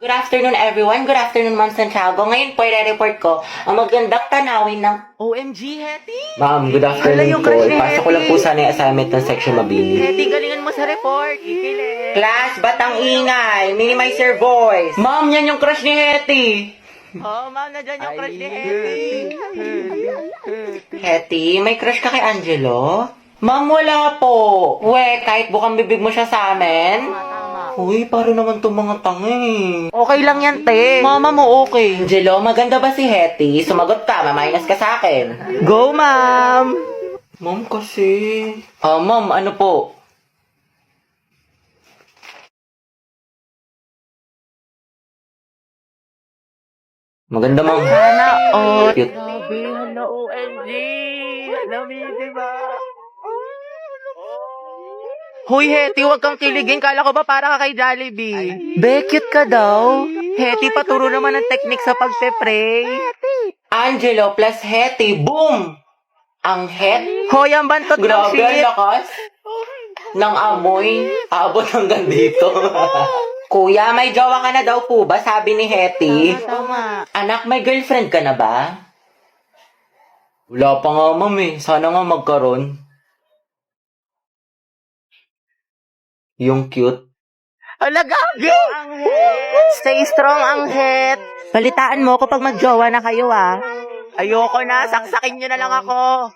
Good afternoon, everyone. Good afternoon, Ma'am Santiago. Ngayon po, i-report ko ang magandang tanawin ng OMG, Hetty! Ma'am, good Wala afternoon yung po. crush ni Ipasok ko lang po Hetty. sana yung assignment ng section mabini. Hetty, galingan mo sa report. Ikilig. Class, ba't ang ingay? Minimize your voice. Ma'am, yan yung crush ni Hetty. Oh, ma'am, na dyan yung crush ni Hetty. Hetty, may crush ka kay Angelo? Ma'am, wala po. We, kahit bukang bibig mo siya sa amin. Uy, para naman itong mga tangi. Okay lang yan, te. Mama mo, okay. Angelo, maganda ba si Hetty? Sumagot ka, maminus ka sa akin. Go, ma'am! Ma'am, kasi... ma'am, ano po? Maganda, ma'am. Sana, cute. Grabe, hala, OMG. Alam mo, diba? Hoy, Hetty, huwag kang kiligin. Kala ko ba para ka kay Jollibee? Be, cute ka daw. Hetty, paturo naman ang technique sa pagpe-pray. Angelo plus Hetty, boom! Ang het. Hoy, ang bantot ng Grabe, ang shit. lakas. Ng amoy. Aabot hanggang dito. Kuya, may jowa ka na daw po ba? Sabi ni Hetty. Tama. Anak, may girlfriend ka na ba? Wala pa nga, ma'am eh. Sana nga magkaroon. Yung cute. Alagagi! Stay strong ang het. Balitaan mo kapag magjowa na kayo ah. Ayoko na, saksakin nyo na lang ako.